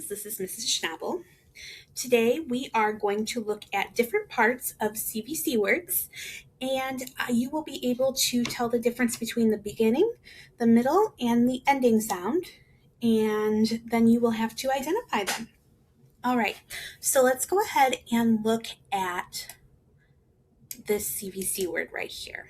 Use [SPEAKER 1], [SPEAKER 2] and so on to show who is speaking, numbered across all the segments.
[SPEAKER 1] This is Mrs. Schnabel. Today we are going to look at different parts of CVC words, and you will be able to tell the difference between the beginning, the middle, and the ending sound, and then you will have to identify them. All right, so let's go ahead and look at this CVC word right here.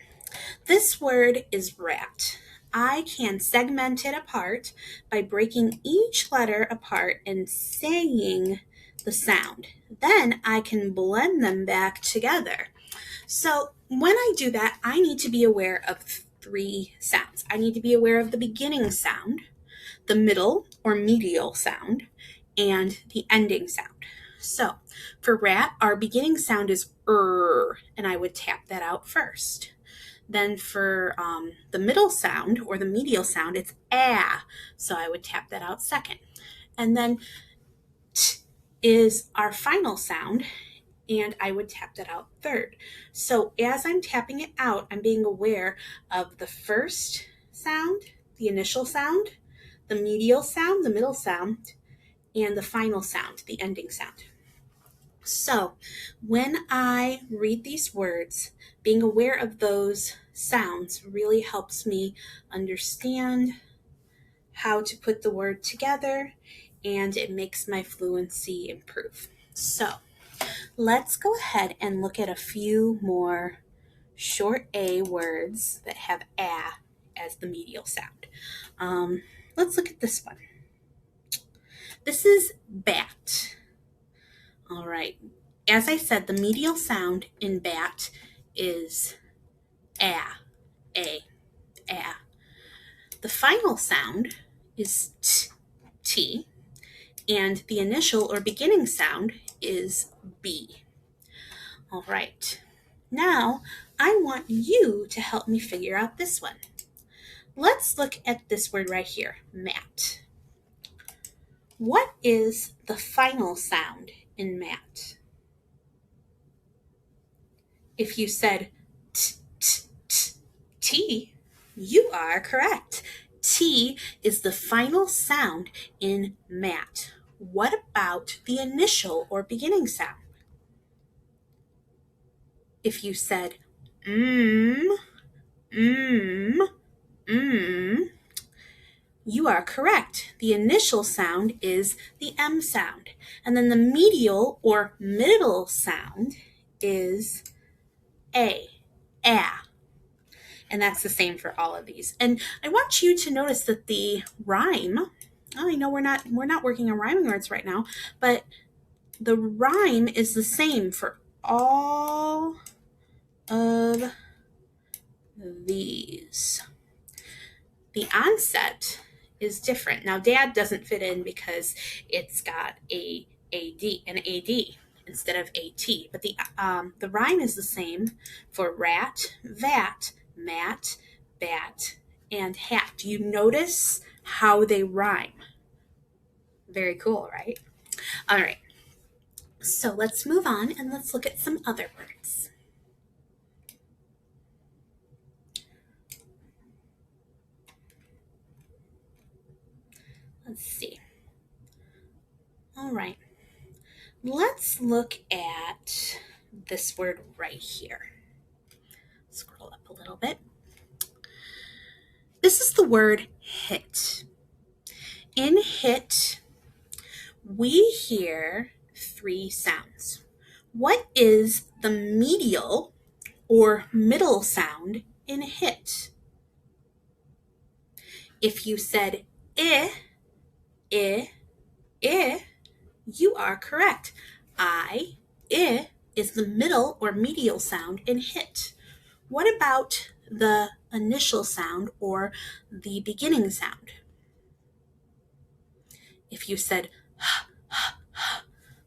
[SPEAKER 1] This word is rat. I can segment it apart by breaking each letter apart and saying the sound. Then I can blend them back together. So when I do that, I need to be aware of three sounds. I need to be aware of the beginning sound, the middle or medial sound, and the ending sound. So for rat, our beginning sound is and I would tap that out first. Then for the middle sound or the medial sound, it's so I would tap that out second. And then t is our final sound, and I would tap that out third. So as I'm tapping it out, I'm being aware of the first sound, the initial sound, the medial sound, the middle sound, and the final sound, the ending sound. So when I read these words, being aware of those sounds really helps me understand how to put the word together, and it makes my fluency improve. So let's go ahead and look at a few more short A words that have as the medial sound. Let's look at this one. This is bat. All right. As I said, the medial sound in bat is a. The final sound is t, and the initial or beginning sound is b. All right. Now, I want you to help me figure out this one. Let's look at this word right here, mat. What is the final sound in mat? If you said T, you are correct. T is the final sound in mat. What about the initial or beginning sound? If you said you are correct. The initial sound is the M sound. And then the medial or middle sound is a. And that's the same for all of these. And I want you to notice that the rhyme, I know we're not working on rhyming words right now, but the rhyme is the same for all of these. The onset is different. Now, dad doesn't fit in because it's got an AD instead of AT, but the rhyme is the same for rat, vat, mat, bat, and hat. Do you notice how they rhyme? Very cool, right? All right. So let's move on and let's look at some other words. Let's see. All right. Let's look at this word right here. Scroll up a little bit. This is the word hit. In hit, we hear three sounds. What is the medial or middle sound in hit? If you said you are correct. Is the middle or medial sound in hit. What about the initial sound or the beginning sound? If you said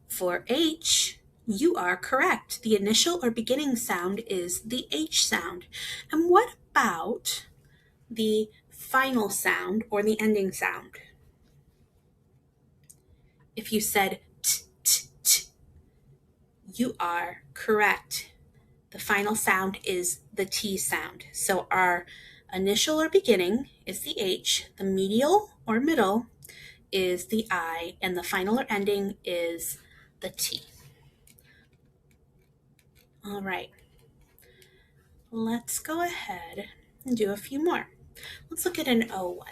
[SPEAKER 1] for H, you are correct. The initial or beginning sound is the H sound. And what about the final sound or the ending sound? If you said you are correct. The final sound is the T sound. So our initial or beginning is the H, the medial or middle is the I, and the final or ending is the T. All right, let's go ahead and do a few more. Let's look at an O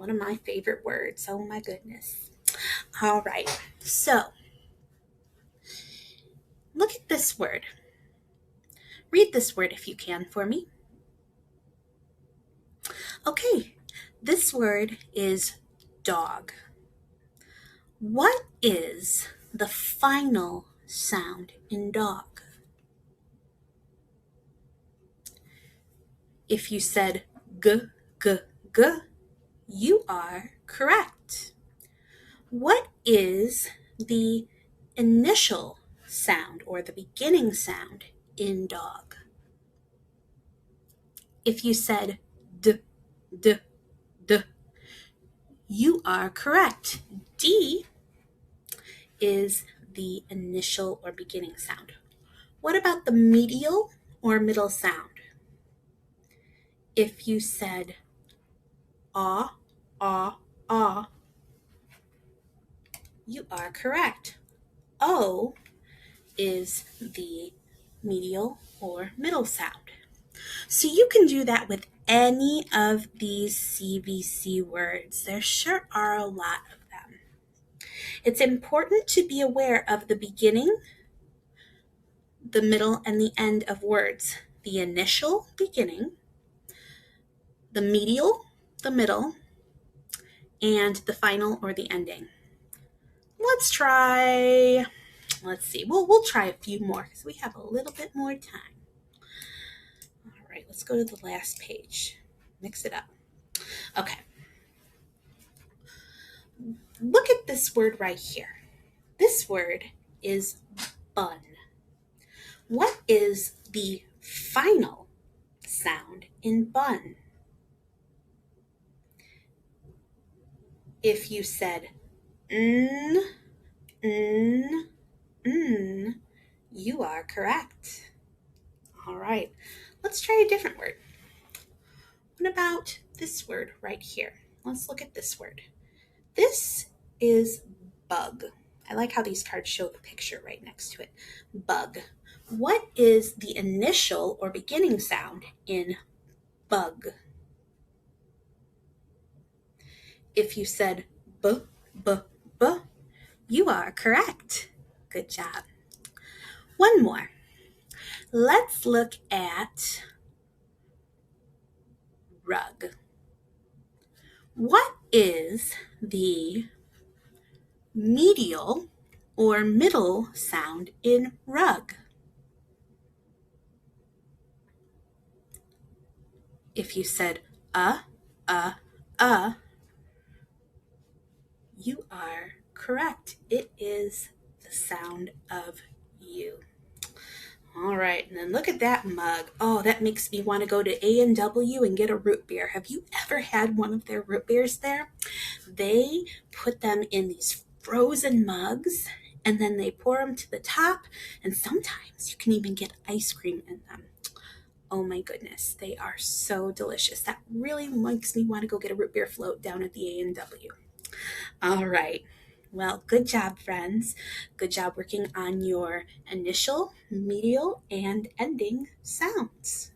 [SPEAKER 1] one of my favorite words. Oh my goodness. All right, so look at this word. Read this word if you can for me. Okay, this word is dog. What is the final sound in dog? If you said g, g, g, you are correct. What is the initial sound or the beginning sound in dog? If you said d, d, d, you are correct. D is the initial or beginning sound. What about the medial or middle sound? If you said ah, ah, ah, you are correct. O is the medial or middle sound. So you can do that with any of these CVC words. There sure are a lot of them. It's important to be aware of the beginning, the middle, and the end of words. The initial beginning, the medial, the middle, and the final or the ending. Let's see. We'll try a few more because we have a little bit more time. All right, let's go to the last page. Mix it up. Okay. Look at this word right here. This word is bun. What is the final sound in bun? If you said n, n, n, you are correct. All right, let's try a different word. What about this word right here? Let's look at this word. This is bug. I like how these cards show the picture right next to it. Bug. What is the initial or beginning sound in bug? If you said b, b, b, you are correct. Good job. One more. Let's look at rug. What is the medial or middle sound in rug? If you said uh, you are correct. It is the sound of U. All right, and then look at that mug. Oh, that makes me want to go to A&W and get a root beer. Have you ever had one of their root beers there? They put them in these frozen mugs, and then they pour them to the top, and sometimes you can even get ice cream in them. Oh my goodness, they are so delicious. That really makes me want to go get a root beer float down at the A&W. All right. Well, good job, friends. Good job working on your initial, medial, and ending sounds.